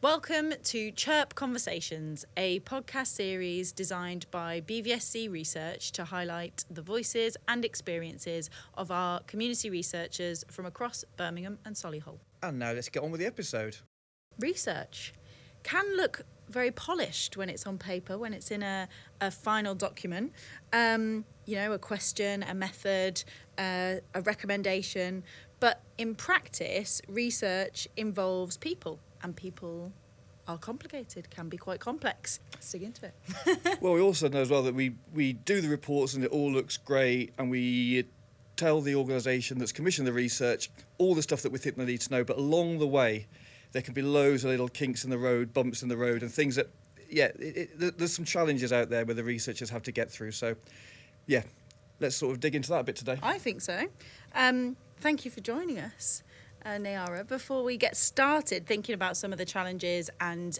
Welcome to CHERP Conversations, a podcast series designed by BVSC Research to highlight the voices and experiences of our community researchers from across Birmingham and Solihull. And now let's get on with the episode. Research can look very polished when it's on paper, when it's in a final document. A question, a method, a recommendation. But in practice, research involves people. And people are complicated, can be quite complex. Let's dig into it. Well, we also know as well that we do the reports and it all looks great, and we tell the organisation that's commissioned the research all the stuff that we think they need to know. But along the way, there can be loads of little kinks in the road, bumps in the road, and things that, there's some challenges out there where the researchers have to get through. So, let's sort of dig into that a bit today. I think so. Thank you for joining us. Nayyara, before we get started thinking about some of the challenges and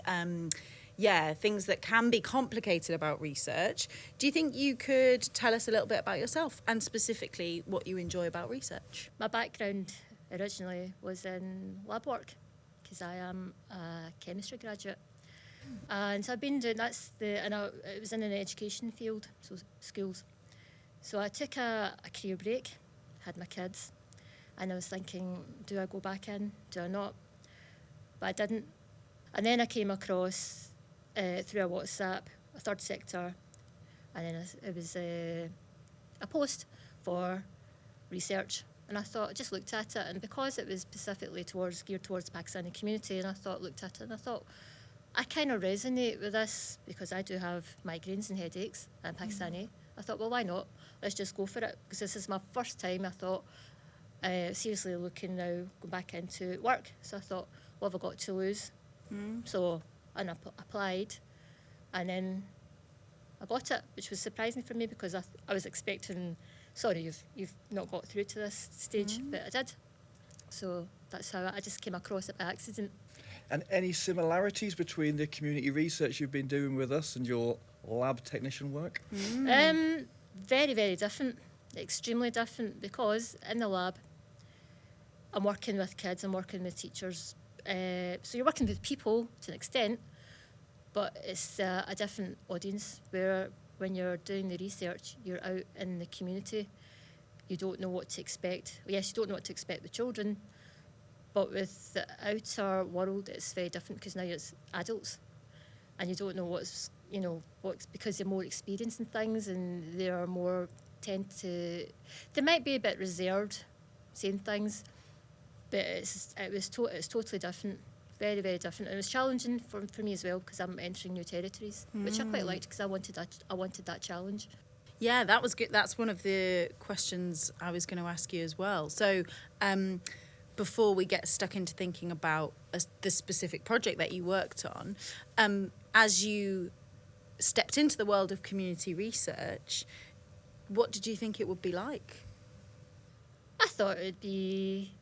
things that can be complicated about research, do you think you could tell us a little bit about yourself and specifically what you enjoy about research? My background originally was in lab work because I am a chemistry graduate. And so I've been doing, it was in an education field, so schools. So I took a career break, had my kids, and I was thinking, do I go back in? Do I not? But I didn't. And then I came across, through a WhatsApp, a third sector, and then it was a post for research. And I just looked at it, and because it was specifically geared towards the Pakistani community, and looked at it and I thought, I kind of resonate with this because I do have migraines and headaches and Pakistani. I thought, well, why not? Let's just go for it, because this is my first time. I thought, seriously looking now, going back into work. So I thought, what have I got to lose? So I applied, and then I got it, which was surprising for me because I was expecting, sorry, you've not got through to this stage, but I did. So that's how I just came across it by accident. And any similarities between the community research you've been doing with us and your lab technician work? Very, very different, extremely different, because in the lab, I'm working with kids, I'm working with teachers. So you're working with people to an extent, but it's a different audience where when you're doing the research, you're out in the community. You don't know what to expect. Yes, you don't know what to expect with children, but with the outer world, it's very different because now it's adults and you don't know what's because they're more experienced in things and they might be a bit reserved saying things. But it's totally different, very, very different. And it was challenging for me as well because I'm entering new territories, which I quite liked because I wanted that challenge. Yeah, that was good. That's one of the questions I was going to ask you as well. So before we get stuck into thinking about the specific project that you worked on, as you stepped into the world of community research, what did you think it would be like? I thought it would be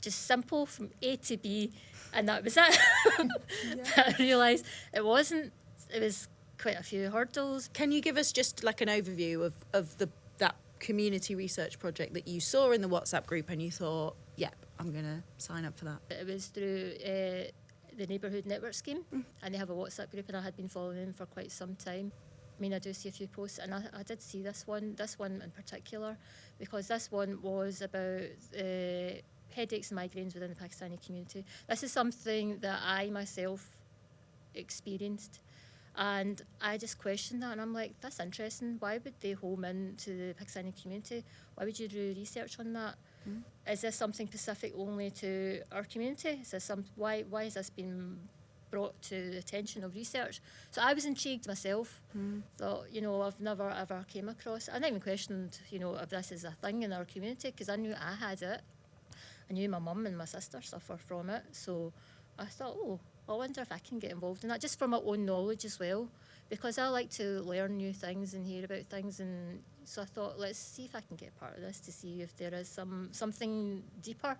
just simple from A to B, and that was it. But I realised it wasn't. It was quite a few hurdles. Can you give us just like an overview of that community research project that you saw in the WhatsApp group and you thought, yep, I'm going to sign up for that? It was through the Neighbourhood Network Scheme, and they have a WhatsApp group, and I had been following them for quite some time. I mean, I do see a few posts, and I did see this one in particular, because this one was about headaches and migraines within the Pakistani community. This is something that I myself experienced, and I just questioned that, and I'm like, that's interesting. Why would they home in to the Pakistani community? Why would you do research on that? Is this something specific only to our community? Is this why has this been brought to the attention of research? So I was intrigued myself. Thought, I've never ever came across. I even questioned, if this is a thing in our community, because I knew I had it. I knew my mum and my sister suffer from it. So I thought, I wonder if I can get involved in that, just for my own knowledge as well, because I like to learn new things and hear about things. And so I thought, let's see if I can get part of this, to see if there is something deeper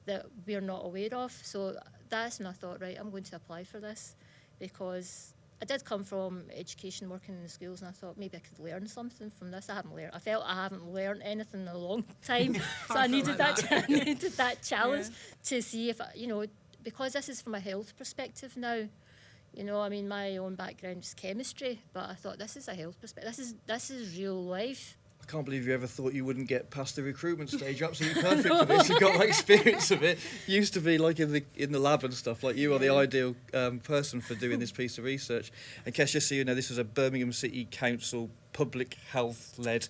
that we're not aware of. So that's when I thought, right, I'm going to apply for this, because I did come from education, working in the schools, and I thought maybe I could learn something from this. I felt I haven't learned anything in a long time, so I needed that challenge to see if, because this is from a health perspective now, you know, I mean, my own background is chemistry, but I thought this is a health perspective. This is real life. I can't believe you ever thought you wouldn't get past the recruitment stage. You're absolutely perfect for this. You've got like experience of it. You used to be like in the lab and stuff. Like you are the ideal person for doing this piece of research. And Kesh, just so you know, this was a Birmingham City Council public health led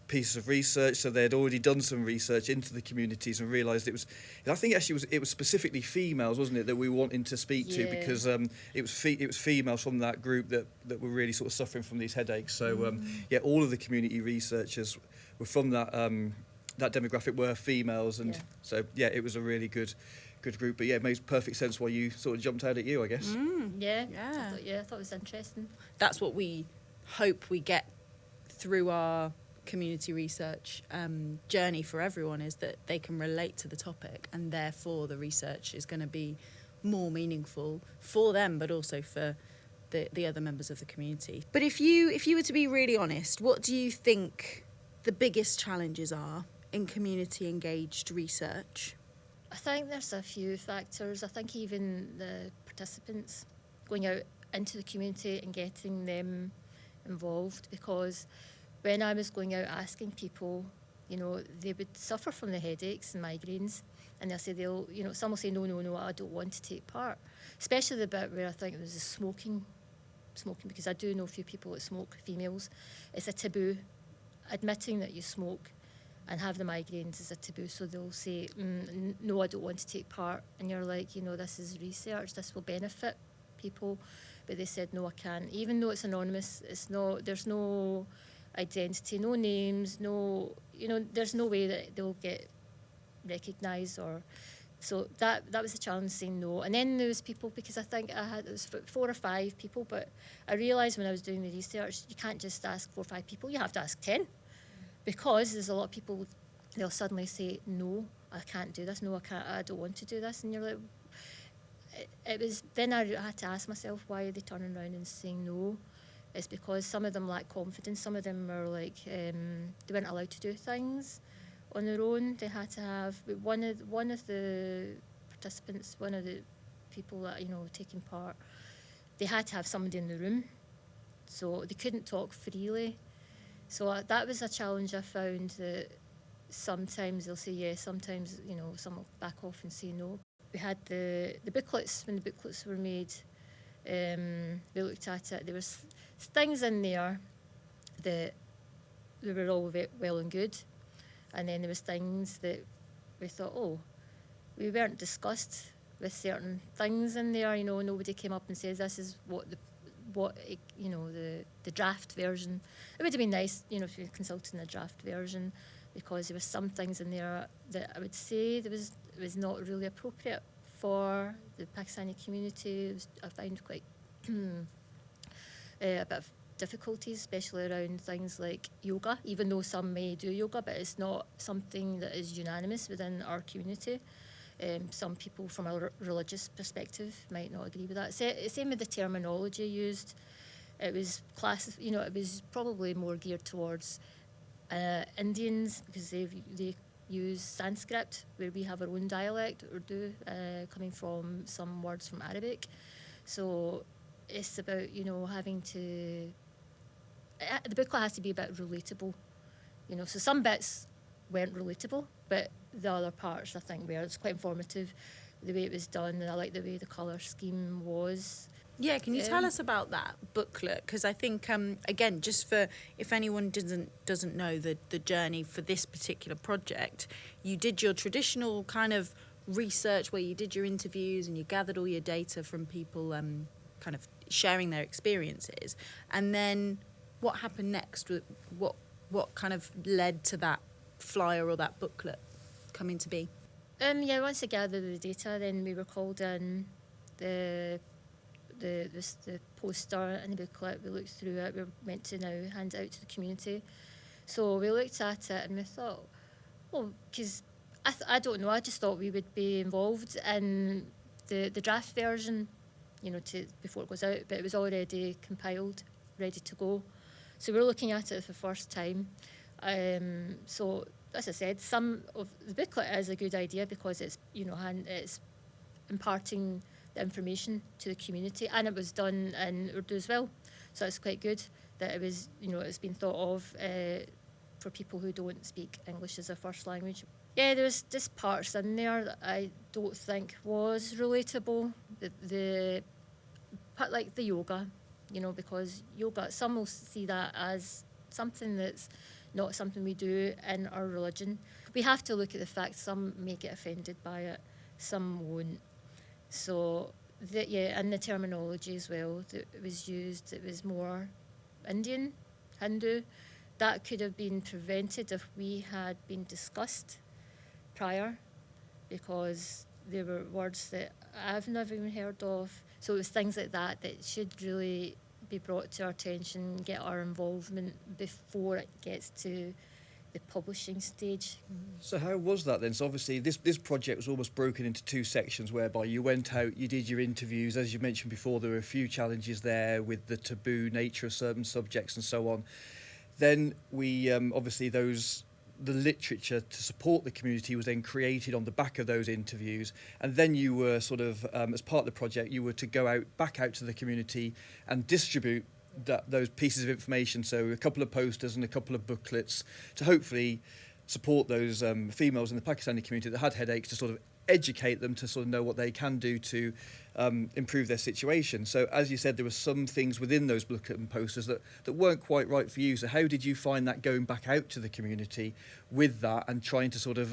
piece of research. So they'd already done some research into the communities and realised it was. I think actually it was specifically females, wasn't it, that we wanted to speak to, because it was females from that group that were really sort of suffering from these headaches. So all of the community researchers were from that demographic were females, and so it was a really good group. But it makes perfect sense why you sort of jumped out at you, I guess. I thought it was interesting. That's what we hope we get through our community research journey for everyone, is that they can relate to the topic, and therefore the research is going to be more meaningful for them, but also for the other members of the community. But if you were to be really honest, what do you think the biggest challenges are in community engaged research? I think there's a few factors. I think even the participants, going out into the community and getting them involved, because when I was going out asking people, you know, they would suffer from the headaches and migraines, and they'll say some will say, no, I don't want to take part. Especially the bit where I think there was the smoking, because I do know a few people that smoke, females. It's a taboo. Admitting that you smoke and have the migraines is a taboo, so they'll say, no, I don't want to take part. And you're like, you know, this is research, this will benefit people. But they said, no, I can't. Even though it's anonymous, there's no identity, no names, there's no way that they'll get recognised, or so that was a challenge, saying no. And then there was people, because I think it was 4 or 5 people, but I realised when I was doing the research, you can't just ask 4 or 5 people, you have to ask 10, because there's a lot of people, they'll suddenly say, no, I can't do this, no, I don't want to do this, and you're like, then I had to ask myself, why are they turning around and saying no? It's because some of them lack confidence. Some of them are like, they weren't allowed to do things on their own. They had to have one of the participants, one of the people that taking part. They had to have somebody in the room, so they couldn't talk freely. So that was a challenge I found. That sometimes they'll say yes, sometimes some will back off and say no. We had the booklets. When the booklets were made, we looked at it. There was things in there that we were all well and good, and then there was things that we thought, we weren't discussed with certain things in there. Nobody came up and says this is what the draft version. It would have been nice, if you consulted in the draft version, because there were some things in there that I would say it was not really appropriate for the Pakistani community. I found quite a bit of difficulties, especially around things like yoga, even though some may do yoga, but it's not something that is unanimous within our community. Some people from a religious perspective might not agree with that. Same with the terminology used. It was it was probably more geared towards Indians, because they use Sanskrit, where we have our own dialect, Urdu, coming from some words from Arabic. So it's about, having to... the booklet has to be a bit relatable, So some bits weren't relatable, but the other parts, I think, were. It's quite informative, the way it was done, and I like the way the colour scheme was. Yeah, can you tell us about that booklet? Because I think, again, just for if anyone doesn't know the journey for this particular project, you did your traditional kind of research where you did your interviews and you gathered all your data from people kind of sharing their experiences. And then what happened next? What kind of led to that flyer or that booklet coming to be? Once I gathered the data, then we were called in. The poster and the booklet, we looked through it. We were meant to now hand it out to the community. So we looked at it and we thought, because I don't know, I just thought we would be involved in the draft version, before it goes out, but it was already compiled, ready to go. So we were looking at it for the first time. So, as I said, some of the booklet is a good idea because it's, it's imparting the information to the community, and it was done in Urdu as well. So it's quite good that it was, it's been thought of for people who don't speak English as their first language. Yeah, there's just parts in there that I don't think was relatable. The part like the yoga, because yoga, some will see that as something that's not something we do in our religion. We have to look at the fact some may get offended by it, some won't. So, and the terminology as well that was used, it was more Indian, Hindu. That could have been prevented if we had been discussed prior, because there were words that I've never even heard of. So it was things like that that should really be brought to our attention, get our involvement before it gets to the publishing stage. So how was that then? So obviously this project was almost broken into two sections, whereby you went out, you did your interviews. As you mentioned before, there were a few challenges there with the taboo nature of certain subjects and so on. Then we obviously the literature to support the community was then created on the back of those interviews, and then you were sort of as part of the project, you were to go back out to the community and distribute those pieces of information, so a couple of posters and a couple of booklets to hopefully support those females in the Pakistani community that had headaches, to sort of educate them to sort of know what they can do to improve their situation. So as you said, there were some things within those booklet and posters that weren't quite right for you. So how did you find that going back out to the community with that and trying to sort of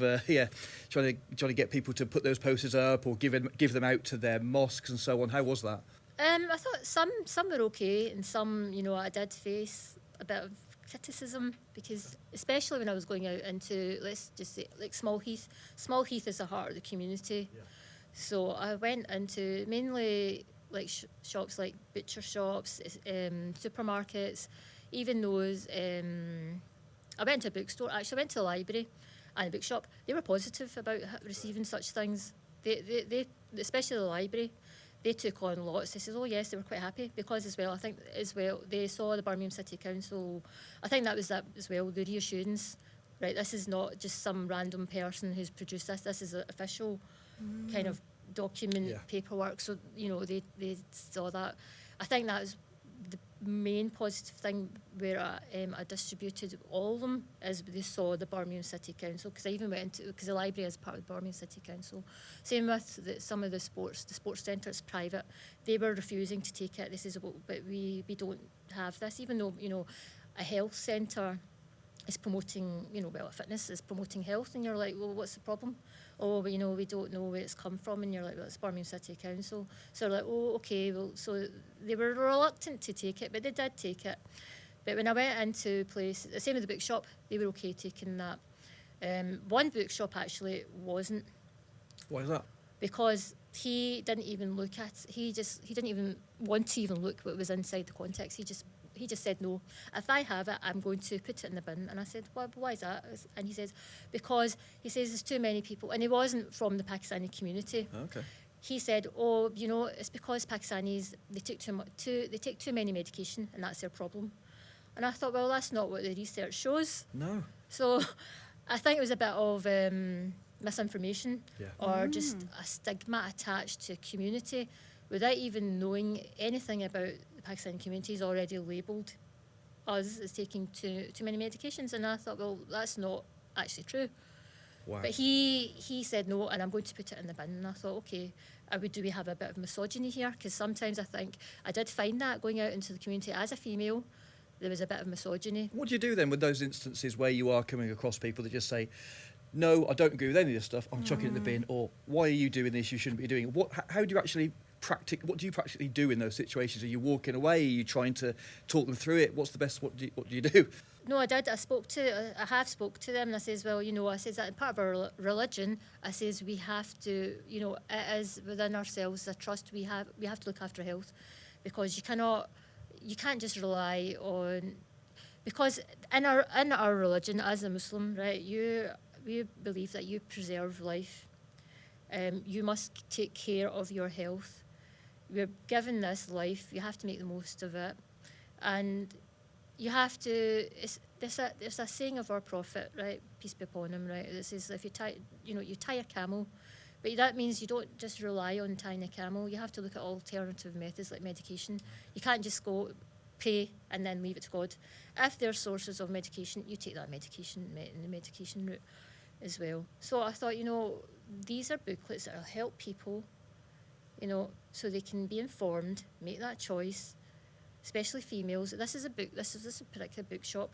trying to get people to put those posters up or give them out to their mosques and so on? How was that? I thought some were okay, and some, I did face a bit of criticism, because especially when I was going out into, let's just say, like Small Heath. Small Heath is the heart of the community. Yeah. So I went into mainly like shops like butcher shops, supermarkets, even those. I went to a bookstore. Actually, I went to a library and a bookshop. They were positive about receiving such things. They especially the library. They took on lots. They said, oh yes, they were quite happy, because as well, I think as well, they saw the Birmingham City Council. I think that was that as well, the reassurance, right? This is not just some random person who's produced this. This is an official kind of document, paperwork. So, they saw that. I think that was the main positive thing where I distributed all of them, is they saw the Birmingham City Council, because I even went into, because the library is part of the Birmingham City Council. Same with some of the sports centre, it's private. They were refusing to take it. They says, well, but we don't have this, even though, a health centre is promoting, fitness is promoting health, and you're like, well, what's the problem? Oh, but, we don't know where it's come from, and you're like, well, it's Birmingham City Council. So they're like, oh, okay, well, so they were reluctant to take it, but they did take it. But when I went into place, the same with the bookshop, they were okay taking that. One bookshop actually wasn't. Why is that? Because he didn't even look at, he didn't even want to even look what was inside the context. He just said, no, if I have it, I'm going to put it in the bin. And I said, well, why is that? And he says, because he says there's too many people. And he wasn't from the Pakistani community. Okay. He said, oh, it's because Pakistanis, they take too many medication, and that's their problem. And I thought, well, that's not what the research shows. No. So I think it was a bit of misinformation, or just a stigma attached to community without even knowing anything about the Pakistani community. Is already labelled us as taking too many medications, and I thought, well, that's not actually true. Wow. But he said no, and I'm going to put it in the bin. And I thought, okay, do we have a bit of misogyny here? Because sometimes I think I did find that going out into the community as a female, there was a bit of misogyny. What do you do then with those instances where you are coming across people that just say, no, I don't agree with any of this stuff, I'm chucking it in the bin, or why are you doing this, you shouldn't be doing it? How do you actually what do you practically do in those situations? Are you walking away? Are you trying to talk them through it? What's the best? What do you do? No, I did. I have spoke to them, and I says, well, I says that in part of our religion, I says we have to, it is within ourselves a trust. We have to look after health, because you can't just rely on, because in our religion as a Muslim, right, we believe that you preserve life. You must take care of your health. We're given this life, you have to make the most of it. And you have to, there's a saying of our Prophet, right, peace be upon him, right, that says if you tie a camel But that means you don't just rely on tying a camel. You have to look at alternative methods like medication. You can't just go pray and then leave it to God. If there are sources of medication, you take that medication in the medication route as well. So I thought, these are booklets that will help people, so they can be informed, make that choice, especially females. This is a particular bookshop.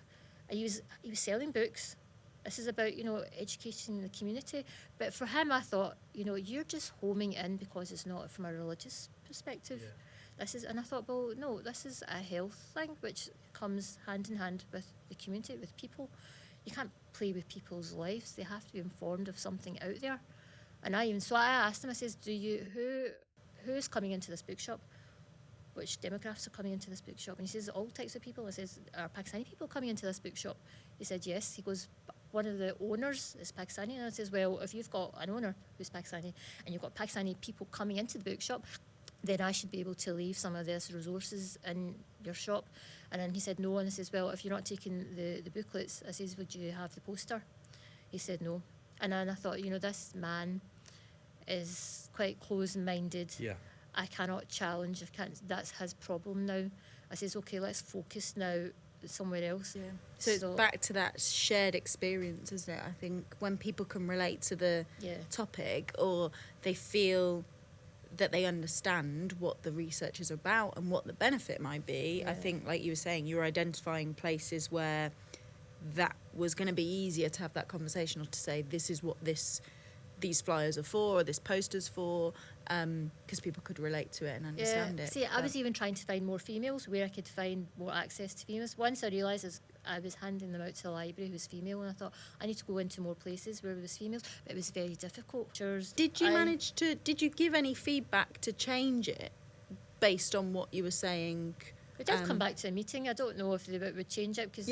He was selling books. This is about, educating the community. But for him, I thought, you're just homing in because it's not from a religious perspective. Yeah. And I thought, well, no, this is a health thing, which comes hand in hand with the community, with people. You can't play with people's lives. They have to be informed of something out there. And I asked him, I says, who's coming into this bookshop? Which demographics are coming into this bookshop? And he says, all types of people. I says, are Pakistani people coming into this bookshop? He said, yes. He goes, one of the owners is Pakistani. And I says, well, if you've got an owner who's Pakistani and you've got Pakistani people coming into the bookshop, then I should be able to leave some of these resources in your shop. And then he said, no. And I says, well, if you're not taking the booklets, I says, would you have the poster? He said, no. And then I thought, this man is quite closed-minded. Yeah. I cannot challenge. That's his problem now. I says, okay, let's focus now somewhere else. Yeah. So it's back to that shared experience, isn't it? I think when people can relate to the topic, or they feel that they understand what the research is about and what the benefit might be. I think, like you were saying, you're identifying places where that was going to be easier to have that conversation, or to say, this is what these flyers are for, or this poster's for, because people could relate to it and understand it. See, I was even trying to find more females, where I could find more access to females. Once I realised I was handing them out to a library who's female, and I thought, I need to go into more places where there was females, but it was very difficult. Did you give any feedback to change it based on what you were saying? We did come back to a meeting. I don't know if they would change it, because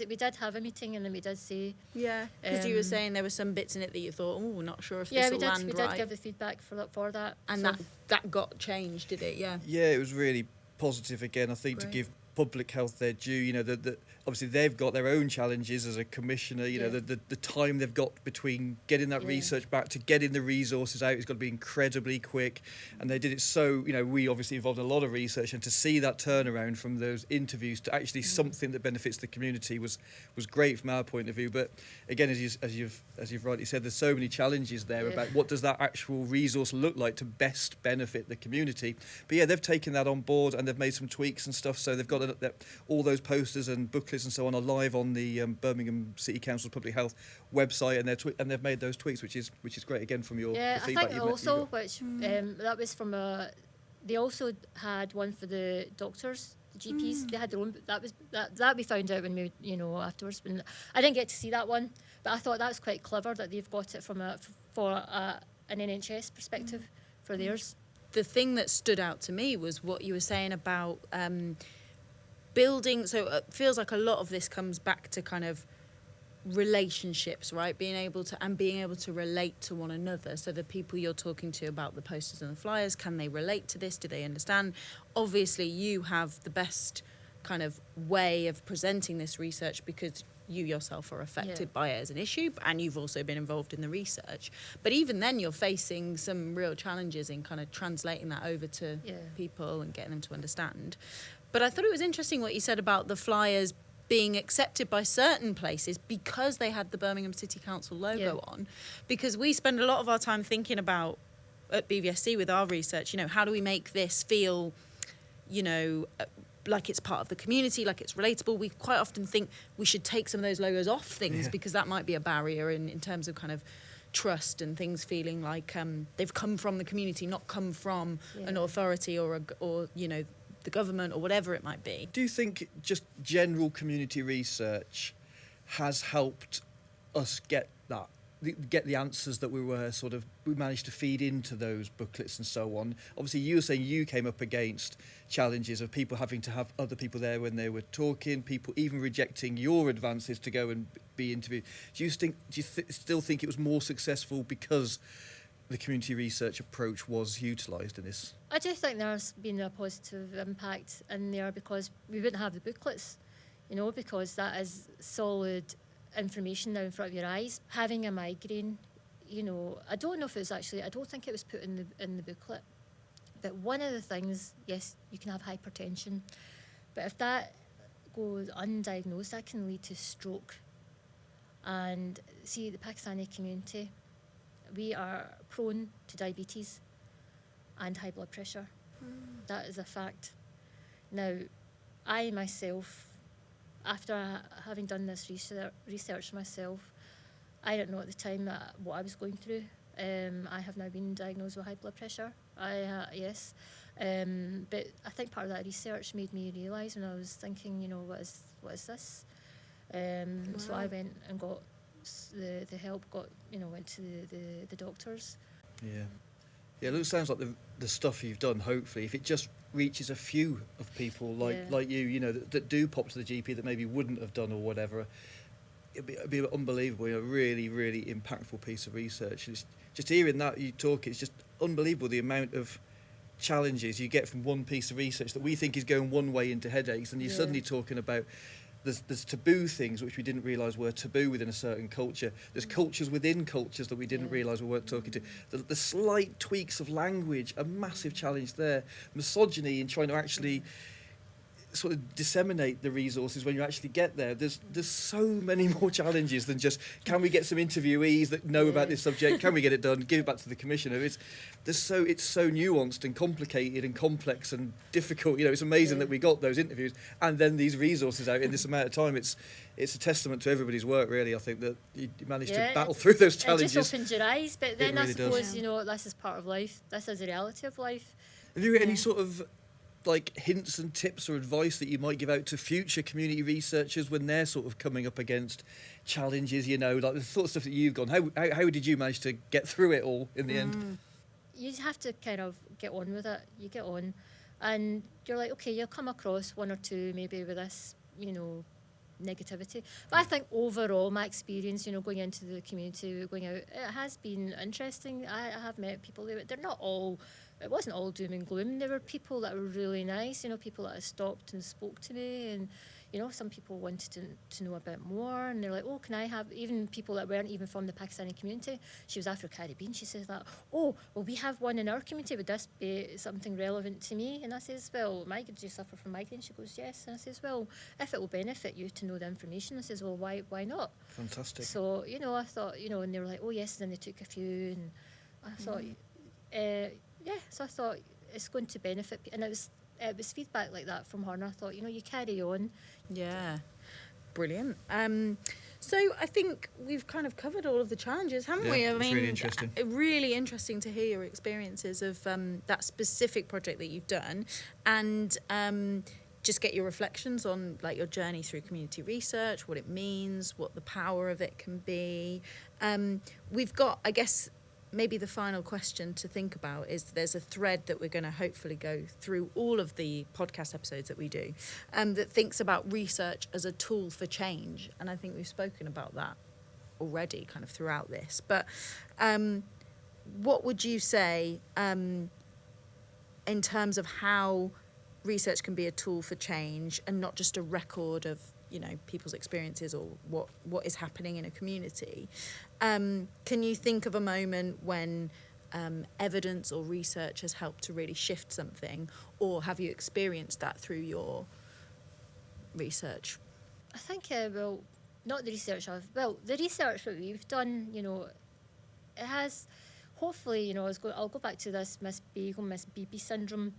we did have a meeting, and then we did say... Yeah, because you were saying there were some bits in it that you thought, oh, not sure if this will land right. Yeah, we did give the feedback for that. And so that got changed, did it? Yeah. Yeah, it was really positive again, I think, to give public health their due. Obviously they've got their own challenges as a commissioner. The time they've got between getting that research back to getting the resources out has got to be incredibly quick, and they did it so. We obviously involved in a lot of research, and to see that turnaround from those interviews to actually something that benefits the community was great from our point of view. But again, as you've rightly said, there's so many challenges there about what does that actual resource look like to best benefit the community. But yeah, they've taken that on board, and they've made some tweaks and stuff. So they've got all those posters and booklets and so on are live on the Birmingham City Council's Public Health website, and they've made those tweaks, which is great again from your the feedback. I think also, that was from they also had one for the doctors, the GPs. They had their own. That we found out when we afterwards. When I didn't get to see that one, but I thought that's quite clever that they've got it from an NHS perspective for theirs. The thing that stood out to me was what you were saying about building. So it feels like a lot of this comes back to kind of relationships, right? Being able to relate to one another. So the people you're talking to about the posters and the flyers, can they relate to this? Do they understand? Obviously, you have the best kind of way of presenting this research because you yourself are affected by it as an issue, and you've also been involved in the research. But even then, you're facing some real challenges in kind of translating that over to people and getting them to understand. But I thought it was interesting what you said about the flyers being accepted by certain places because they had the Birmingham City Council logo on. Because we spend a lot of our time thinking about, at BVSC with our research, how do we make this feel, like it's part of the community, like it's relatable. We quite often think we should take some of those logos off things because that might be a barrier in terms of kind of trust and things feeling like they've come from the community, not come from an authority or the government or whatever it might be. Do you think just general community research has helped us get the answers that we managed to feed into those booklets and so on? Obviously, you were saying you came up against challenges of people having to have other people there when they were talking, people even rejecting your advances to go and be interviewed. Do you still think it was more successful because the community research approach was utilised in this? I do think there's been a positive impact in there because we wouldn't have the booklets, because that is solid information now in front of your eyes. Having a migraine, I don't know if it was actually, I don't think it was put in the booklet, but one of the things, yes, you can have hypertension, but if that goes undiagnosed, that can lead to stroke. And see, the Pakistani community, we are prone to diabetes and high blood pressure. That is a fact. Now, I myself, after having done this research myself, I didn't know at the time what I was going through. I have now been diagnosed with high blood pressure. Yes. But I think part of that research made me realise when I was thinking, what is this? So I went and got the help, went to the doctors. Yeah, it sounds like the stuff you've done, hopefully, if it just reaches a few of people like you, that do pop to the GP that maybe wouldn't have done or whatever, it'd be unbelievable, a really, really impactful piece of research. And it's just hearing that you talk, it's just unbelievable the amount of challenges you get from one piece of research that we think is going one way into headaches, and you're suddenly talking about there's taboo things which we didn't realise were taboo within a certain culture. There's cultures within cultures that we didn't realise we weren't talking to. The slight tweaks of language, a massive challenge there. Misogyny in trying to actually sort of disseminate the resources when you actually get there. There's so many more challenges than just, can we get some interviewees that know about this subject? Can we get it done? Give it back to the commissioner. It's so nuanced and complicated and complex and difficult. It's amazing that we got those interviews and then these resources out in this amount of time. It's a testament to everybody's work, really. I think that you managed to battle through those challenges. It just opens your eyes, but then really I suppose does. This is part of life. This is a reality of life. Have you got any sort of hints and tips or advice that you might give out to future community researchers when they're sort of coming up against challenges, the sort of stuff that you've gone, how did you manage to get through it all in the end? You have to kind of get on with it. You get on and you're like, okay, you'll come across one or two maybe with this, negativity. But I think overall, my experience, going into the community, going out, it has been interesting. I have met people, they're not all, it wasn't all doom and gloom. There were people that were really nice, people that stopped and spoke to me, and some people wanted to know a bit more, and they're like, oh, can I have, even people that weren't even from the Pakistani community, she was Afro-Caribbean, she says that, oh, well, we have one in our community, would this be something relevant to me? And I says, well, do you suffer from migraine? She goes, yes. And I says, well, if it will benefit you to know the information, I says, well, why not? Fantastic. So, I thought, and they were like, oh, yes, and then they took a few, and I thought, so I thought it's going to benefit, and it was feedback like that from her, and I thought, you carry on. Yeah, brilliant. So I think we've kind of covered all of the challenges, haven't we? It's really interesting. Really interesting to hear your experiences of that specific project that you've done, and just get your reflections on your journey through community research, what it means, what the power of it can be. We've got, I guess, maybe the final question to think about is there's a thread that we're going to hopefully go through all of the podcast episodes that we do that thinks about research as a tool for change. And I think we've spoken about that already kind of throughout this. But what would you say in terms of how research can be a tool for change and not just a record of people's experiences or what is happening in a community? Can you think of a moment when evidence or research has helped to really shift something, or have you experienced that through your research? I think, not the research the research that we've done, it has, hopefully, I'll go back to this Miss Bagel, Miss BB syndrome,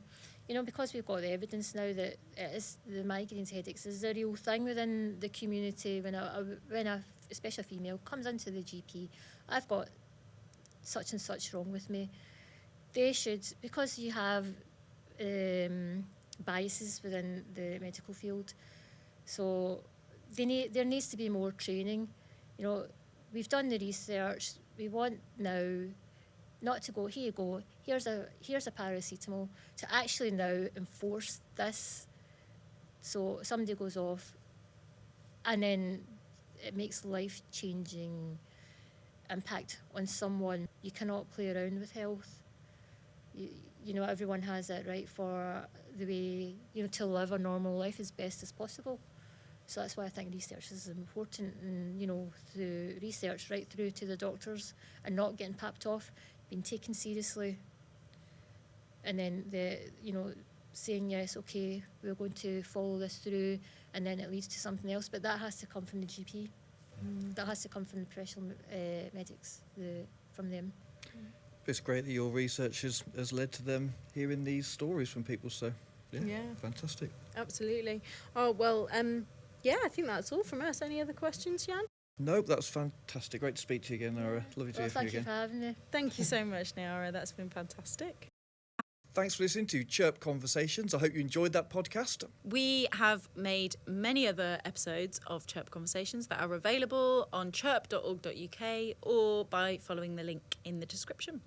because we've got the evidence now that it is, the migraines, headaches is a real thing within the community. When a especially a female comes into the GP, I've got such and such wrong with me. They should, because you have biases within the medical field, so there needs to be more training. We've done the research. We want now not to go, here you go, here's a paracetamol, to actually now enforce this. So somebody goes off and then it makes life-changing impact on someone. You cannot play around with health. Everyone has it right for the way, to live a normal life as best as possible. So that's why I think research is important, and through research right through to the doctors, and not getting papped off, being taken seriously, and then saying yes, okay, we're going to follow this through, and then it leads to something else. But that has to come from the GP. That has to come from the professional medics, from them. It's great that your research has led to them hearing these stories from people. So, yeah. Fantastic. Absolutely. Oh, well, I think that's all from us. Any other questions, Jan? Nope, that was fantastic. Great to speak to you again, Nayyara. Lovely to hear from you Thank you again. for having me. Thank you so much, Nayyara. That's been fantastic. Thanks for listening to CHERP Conversations. I hope you enjoyed that podcast. We have made many other episodes of CHERP Conversations that are available on cherp.org.uk or by following the link in the description.